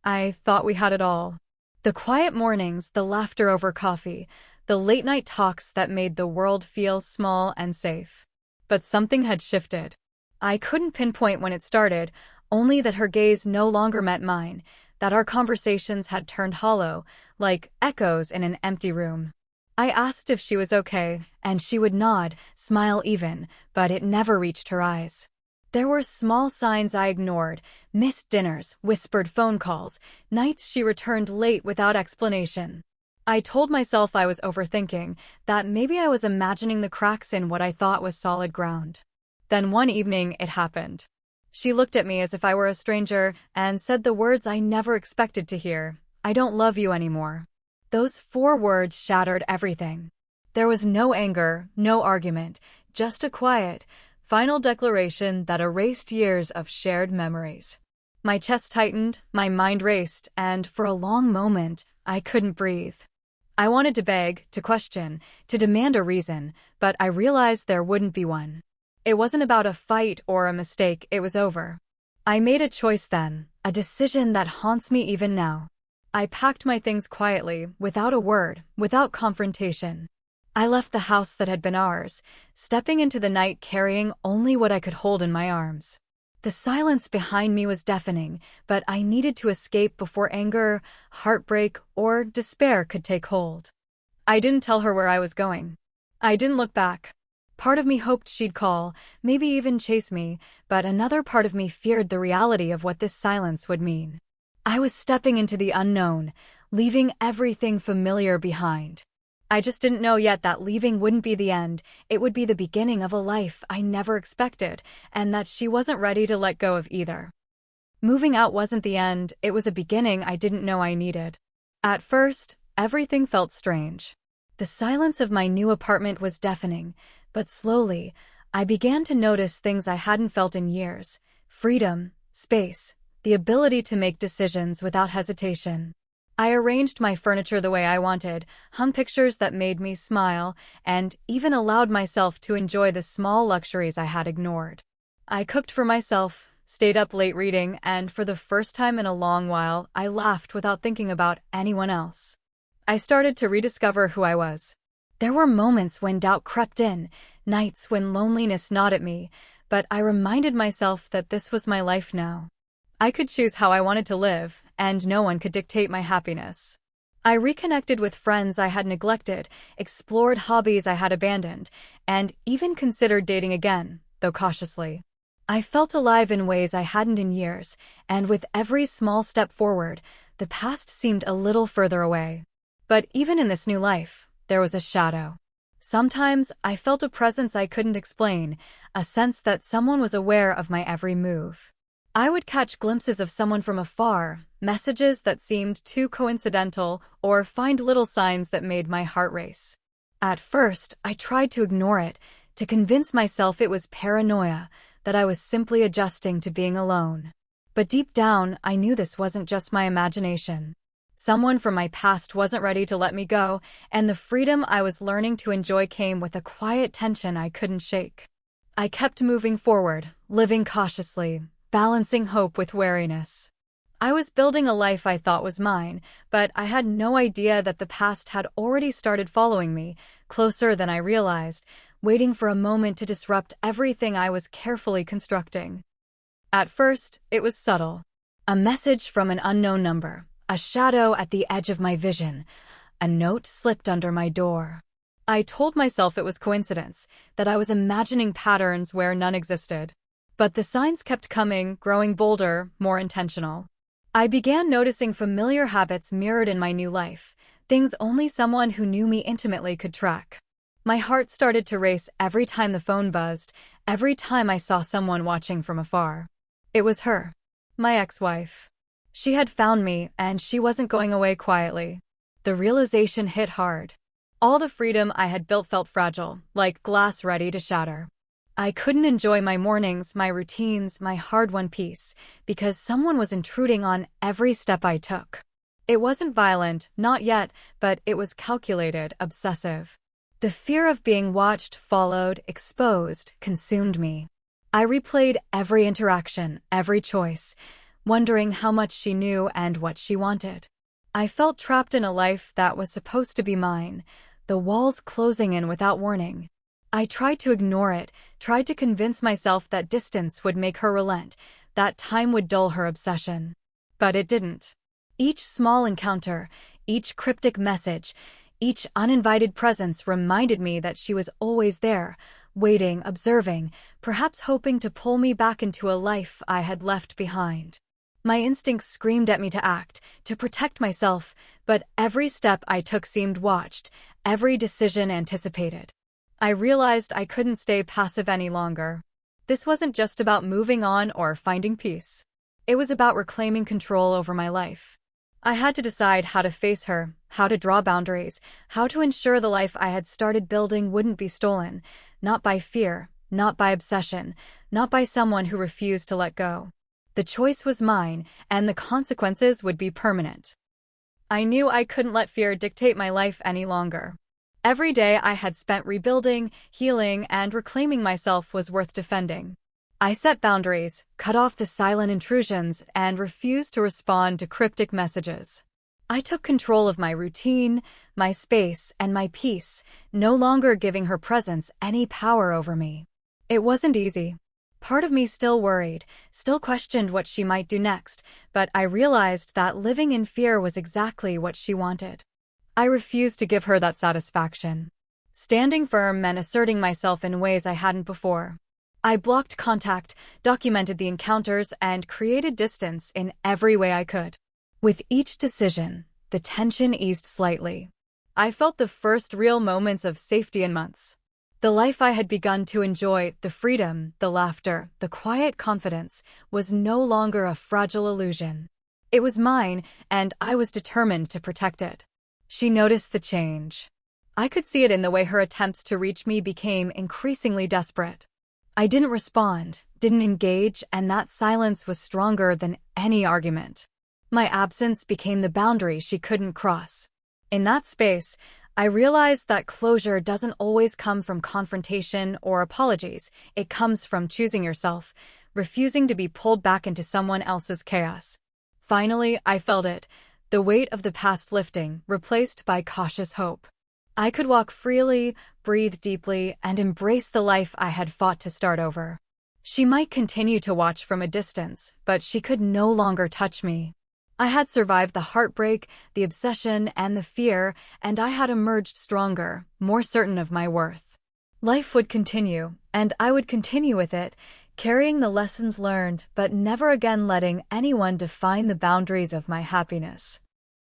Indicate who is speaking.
Speaker 1: I thought we had it all. The quiet mornings, the laughter over coffee, the late-night talks that made the world feel small and safe. But something had shifted. I couldn't pinpoint when it started, only that her gaze no longer met mine, that our conversations had turned hollow, like echoes in an empty room. I asked if she was okay, and she would nod, smile even, but it never reached her eyes. There were small signs I ignored: missed dinners, whispered phone calls, nights she returned late without explanation. I told myself I was overthinking, that maybe I was imagining the cracks in what I thought was solid ground. Then one evening it happened. She looked at me as if I were a stranger and said the words I never expected to hear: "I don't love you anymore." Those 4 words shattered everything. There was no anger, no argument, just a quiet, final declaration that erased years of shared memories. My chest tightened, my mind raced, and for a long moment, I couldn't breathe. I wanted to beg, to question, to demand a reason, but I realized there wouldn't be one. It wasn't about a fight or a mistake, it was over. I made a choice then, a decision that haunts me even now. I packed my things quietly, without a word, without confrontation. I left the house that had been ours, stepping into the night carrying only what I could hold in my arms. The silence behind me was deafening, but I needed to escape before anger, heartbreak, or despair could take hold. I didn't tell her where I was going. I didn't look back. Part of me hoped she'd call, maybe even chase me, but another part of me feared the reality of what this silence would mean. I was stepping into the unknown, leaving everything familiar behind. I just didn't know yet that leaving wouldn't be the end, it would be the beginning of a life I never expected, and that she wasn't ready to let go of either. Moving out wasn't the end, it was a beginning I didn't know I needed. At first, everything felt strange. The silence of my new apartment was deafening, but slowly, I began to notice things I hadn't felt in years: freedom, space, the ability to make decisions without hesitation. I arranged my furniture the way I wanted, hung pictures that made me smile, and even allowed myself to enjoy the small luxuries I had ignored. I cooked for myself, stayed up late reading, and for the first time in a long while, I laughed without thinking about anyone else. I started to rediscover who I was. There were moments when doubt crept in, nights when loneliness gnawed at me, but I reminded myself that this was my life now. I could choose how I wanted to live, and no one could dictate my happiness. I reconnected with friends I had neglected, explored hobbies I had abandoned, and even considered dating again, though cautiously. I felt alive in ways I hadn't in years, and with every small step forward, the past seemed a little further away. But even in this new life, there was a shadow. Sometimes I felt a presence I couldn't explain, a sense that someone was aware of my every move. I would catch glimpses of someone from afar, messages that seemed too coincidental, or find little signs that made my heart race. At first, I tried to ignore it, to convince myself it was paranoia, that I was simply adjusting to being alone. But deep down, I knew this wasn't just my imagination. Someone from my past wasn't ready to let me go, and the freedom I was learning to enjoy came with a quiet tension I couldn't shake. I kept moving forward, living cautiously, balancing hope with wariness. I was building a life I thought was mine, but I had no idea that the past had already started following me, closer than I realized, waiting for a moment to disrupt everything I was carefully constructing. At first, it was subtle. A message from an unknown number, a shadow at the edge of my vision, a note slipped under my door. I told myself it was coincidence, that I was imagining patterns where none existed. But the signs kept coming, growing bolder, more intentional. I began noticing familiar habits mirrored in my new life, things only someone who knew me intimately could track. My heart started to race every time the phone buzzed, every time I saw someone watching from afar. It was her, my ex-wife. She had found me, and she wasn't going away quietly. The realization hit hard. All the freedom I had built felt fragile, like glass ready to shatter. I couldn't enjoy my mornings, my routines, my hard-won peace, because someone was intruding on every step I took. It wasn't violent, not yet, but it was calculated, obsessive. The fear of being watched, followed, exposed, consumed me. I replayed every interaction, every choice, wondering how much she knew and what she wanted. I felt trapped in a life that was supposed to be mine, the walls closing in without warning. I tried to ignore it, tried to convince myself that distance would make her relent, that time would dull her obsession. But it didn't. Each small encounter, each cryptic message, each uninvited presence reminded me that she was always there, waiting, observing, perhaps hoping to pull me back into a life I had left behind. My instincts screamed at me to act, to protect myself, but every step I took seemed watched, every decision anticipated. I realized I couldn't stay passive any longer. This wasn't just about moving on or finding peace. It was about reclaiming control over my life. I had to decide how to face her, how to draw boundaries, how to ensure the life I had started building wouldn't be stolen, not by fear, not by obsession, not by someone who refused to let go. The choice was mine, and the consequences would be permanent. I knew I couldn't let fear dictate my life any longer. Every day I had spent rebuilding, healing, and reclaiming myself was worth defending. I set boundaries, cut off the silent intrusions, and refused to respond to cryptic messages. I took control of my routine, my space, and my peace, no longer giving her presence any power over me. It wasn't easy. Part of me still worried, still questioned what she might do next, but I realized that living in fear was exactly what she wanted. I refused to give her that satisfaction. Standing firm meant asserting myself in ways I hadn't before. I blocked contact, documented the encounters, and created distance in every way I could. With each decision, the tension eased slightly. I felt the first real moments of safety in months. The life I had begun to enjoy, the freedom, the laughter, the quiet confidence, was no longer a fragile illusion. It was mine, and I was determined to protect it. She noticed the change. I could see it in the way her attempts to reach me became increasingly desperate. I didn't respond, didn't engage, and that silence was stronger than any argument. My absence became the boundary she couldn't cross. In that space, I realized that closure doesn't always come from confrontation or apologies. It comes from choosing yourself, refusing to be pulled back into someone else's chaos. Finally, I felt it, the weight of the past lifting, replaced by cautious hope. I could walk freely, breathe deeply, and embrace the life I had fought to start over. She might continue to watch from a distance, but she could no longer touch me. I had survived the heartbreak, the obsession, and the fear, and I had emerged stronger, more certain of my worth. Life would continue, and I would continue with it, carrying the lessons learned, but never again letting anyone define the boundaries of my happiness.